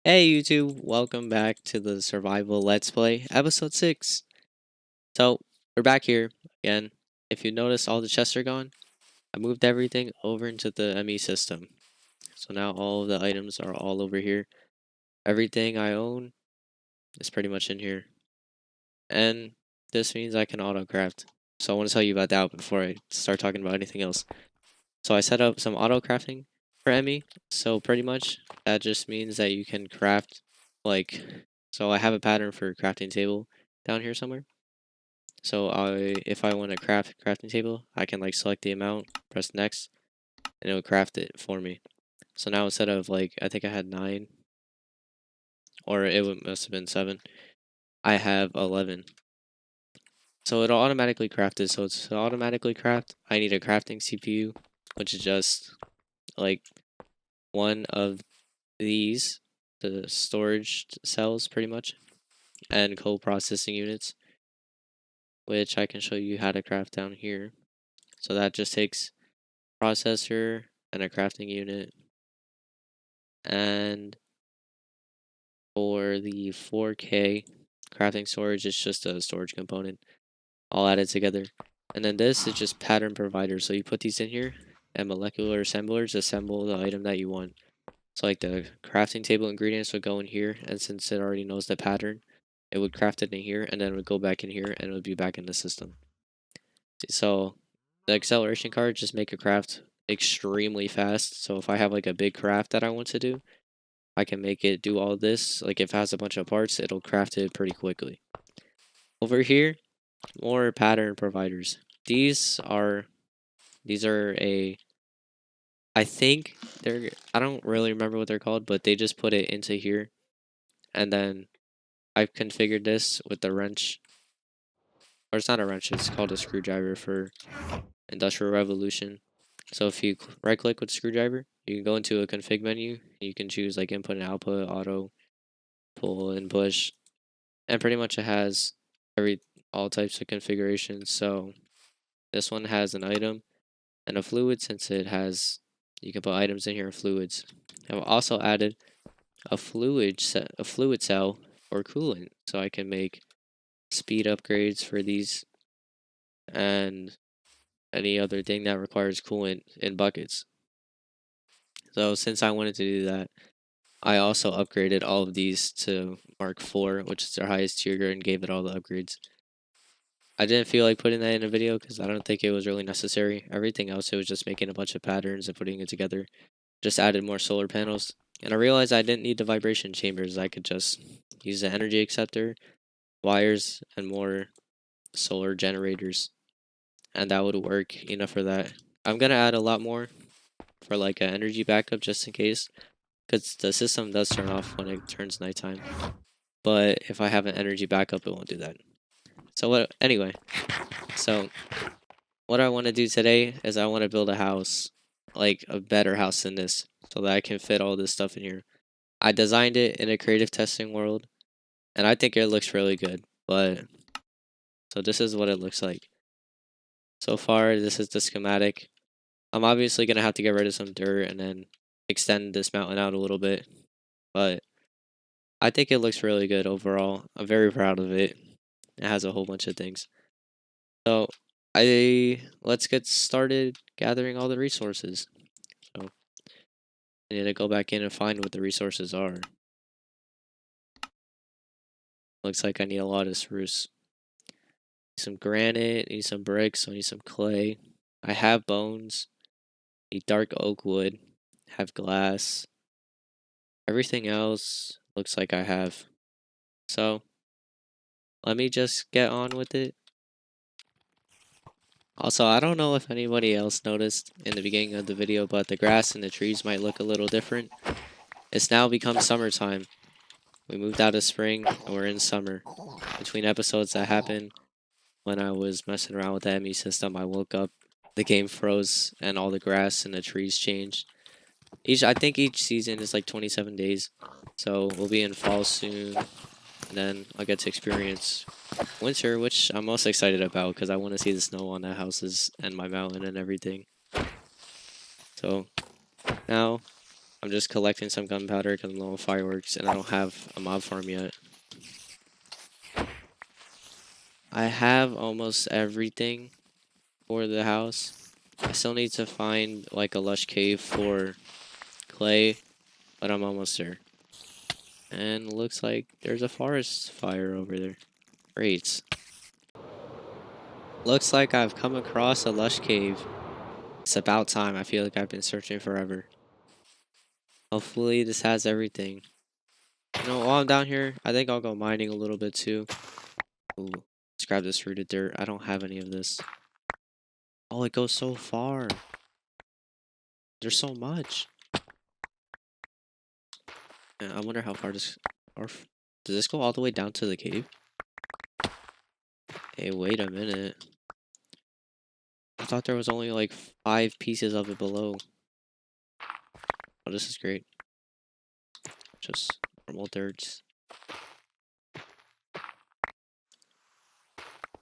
Hey YouTube, welcome back to the Survival Let's Play, episode 6. So, we're back here again. If you notice, all the chests are gone. I moved everything over into the ME system. So now all of the items are all over here. Everything I own is pretty much in here. And this means I can auto-craft. So I want to tell you about that before I start talking about anything else. So I set up some auto-crafting for ME. So pretty much, that just means that you can craft, so I have a pattern for a crafting table down here somewhere. So if I want to craft a crafting table, I can select the amount, press next, and it will craft it for me. So now instead of I think I had 9, or must have been 7, I have 11. So it'll automatically craft it. So to automatically craft, I need a crafting CPU, which is just like one of these, the storage cells pretty much, and co-processing units, which I can show you how to craft down here. So that just takes processor and a crafting unit, and for the 4K crafting storage, it's just a storage component all added together. And then this is just pattern provider. So you put these in here, and molecular assemblers assemble the item that you want. So the crafting table ingredients would go in here, and since it already knows the pattern, it would craft it in here, and then it would go back in here, and it would be back in the system. So the acceleration card just make a craft extremely fast. So if I have a big craft that I want to do, I can make it do all this. If it has a bunch of parts, it'll craft it pretty quickly. Over here, more pattern providers. These are I think I don't really remember what they're called, but they just put it into here, and then I've configured this with the wrench, or it's not a wrench, it's called a screwdriver for Industrial Revolution. So if you right click with screwdriver, you can go into a config menu, you can choose input and output, auto, pull and push, and pretty much it has all types of configurations. So this one has an item and a fluid, since you can put items in here and fluids. I've also added a fluid cell for coolant, so I can make speed upgrades for these and any other thing that requires coolant in buckets. So since I wanted to do that, I also upgraded all of these to Mark IV, which is their highest tier, and gave it all the upgrades. I didn't feel like putting that in a video because I don't think it was really necessary. Everything else, it was just making a bunch of patterns and putting it together. Just added more solar panels. And I realized I didn't need the vibration chambers. I could just use the energy acceptor, wires, and more solar generators. And that would work enough for that. I'm going to add a lot more for an energy backup just in case, because the system does turn off when it turns nighttime. But if I have an energy backup, it won't do that. So what I want to do today is I want to build a house, a better house than this, so that I can fit all this stuff in here. I designed it in a creative testing world, and I think it looks really good. So this is what it looks like. So far, this is the schematic. I'm obviously going to have to get rid of some dirt and then extend this mountain out a little bit, but I think it looks really good overall. I'm very proud of it. It has a whole bunch of things. So let's get started gathering all the resources. So I need to go back in and find what the resources are. Looks like I need a lot of spruce. Need some granite, need some bricks, I need some clay. I have bones. Need dark oak wood. Have glass. Everything else looks like I have. So let me just get on with it. Also, I don't know if anybody else noticed in the beginning of the video, but the grass and the trees might look a little different. It's now become summertime. We moved out of spring and we're in summer. Between episodes that happened when I was messing around with the ME system, I woke up, the game froze, and all the grass and the trees changed. I think each season is 27 days. So we'll be in fall soon. And then I'll get to experience winter, which I'm most excited about because I want to see the snow on the houses and my mountain and everything. So now I'm just collecting some gunpowder because I'm low on fireworks, and I don't have a mob farm yet. I have almost everything for the house. I still need to find like a lush cave for clay, but I'm almost there. And looks like there's a forest fire over there. Great. Looks like I've come across a lush cave. It's about time. I feel like I've been searching forever. Hopefully this has everything. You know, while I'm down here, I think I'll go mining a little bit too. Ooh, let's grab this rooted dirt. I don't have any of this. Oh, it goes so far. There's so much. Yeah, I wonder how far this... does this go all the way down to the cave? Hey, wait a minute. I thought there was only like 5 pieces of it below. Oh, this is great. Just normal dirts.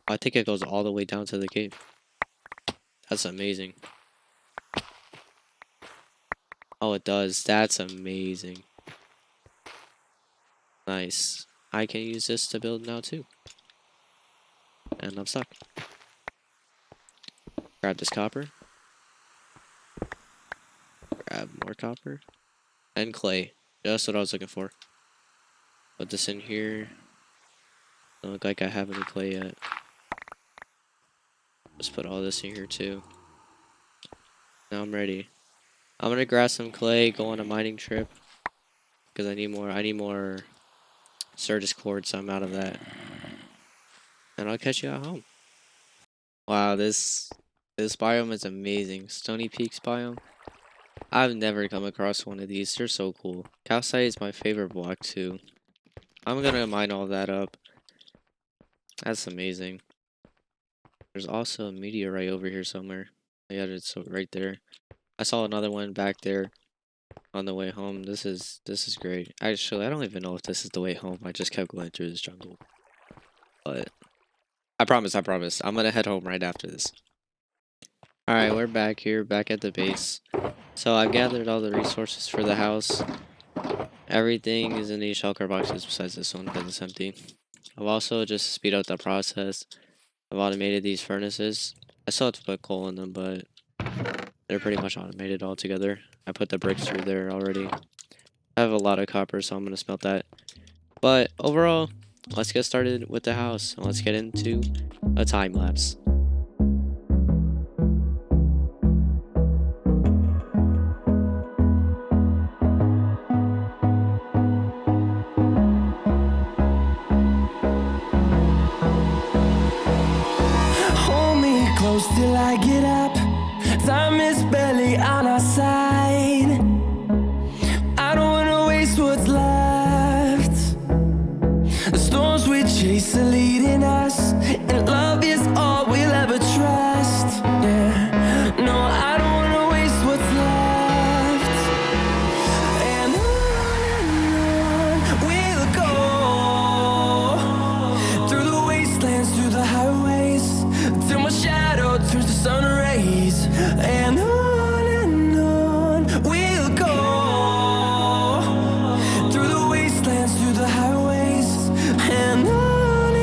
I think it goes all the way down to the cave. That's amazing. Oh, it does. That's amazing. Nice. I can use this to build now too. And I'm stuck. Grab this copper. Grab more copper. And clay. Just what I was looking for. Put this in here. Don't look like I have any clay yet. Just put all this in here too. Now I'm ready. I'm gonna grab some clay, go on a mining trip. Because I need more Certus cord, so I'm out of that. And I'll catch you at home. Wow, this biome is amazing. Stony Peaks biome. I've never come across one of these. They're so cool. Calcite is my favorite block too. I'm gonna mine all that up. That's amazing. There's also a meteorite over here somewhere. Yeah, it's right there. I saw another one back there on the way home. This is great. Actually, I don't even know if this is the way home. I just kept going through this jungle. But I promise. I'm gonna head home right after this. Alright, we're back here, back at the base. So I've gathered all the resources for the house. Everything is in these shulker boxes besides this one because it's empty. I've also just speed up the process. I've automated these furnaces. I still have to put coal in them, but they're pretty much automated altogether. I put the bricks through there already. I have a lot of copper, so I'm going to smelt that. But overall, let's get started with the house. And let's get into a time lapse. Till I get up, time is barely on our side. I don't wanna waste what's left. The storms we chase are leading us, and love is all we'll ever trust. Yeah, no, I don't wanna waste what's left. And on we'll go, through the wastelands, through the highways, till my shadow turns to sun rays. And on we'll go, through the wastelands, through the highways, and on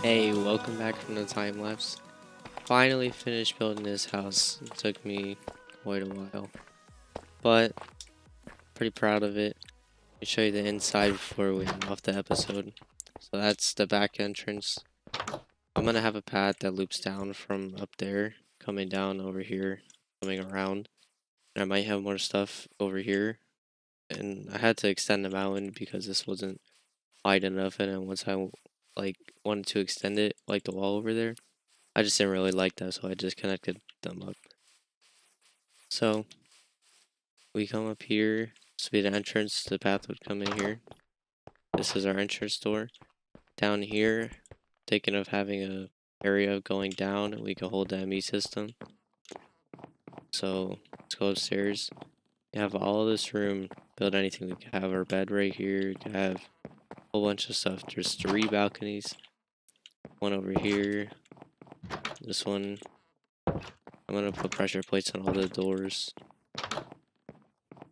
Hey, welcome back from the time lapse. Finally finished building this house. It took me quite a while, but pretty proud of it. Let me show you the inside before we end off the episode. So that's the back entrance. I'm gonna have a path that loops down from up there, coming down over here, coming around. And I might have more stuff over here. And I had to extend the mountain because this wasn't wide enough. And then once I like wanted to extend it, like the wall over there, I just didn't really like that, so I just connected them up. So we come up here. This would be the entrance. The path would come in here. This is our entrance door. Down here, thinking of having a area going down, and we can hold the ME system. So let's go upstairs. You have all of this room. Build anything. We can have our bed right here. We can have a whole bunch of stuff. There's 3 balconies. One over here. This one. I'm gonna put pressure plates on all the doors.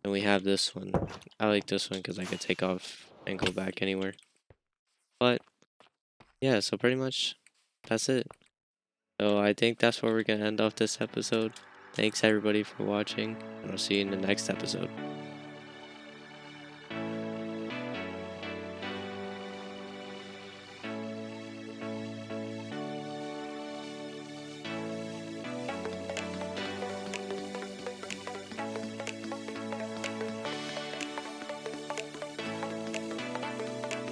And we have this one. I like this one because I could take off and go back anywhere. But yeah, so pretty much that's it. So I think that's where we're gonna end off this episode. Thanks everybody for watching, and I'll see you in the next episode.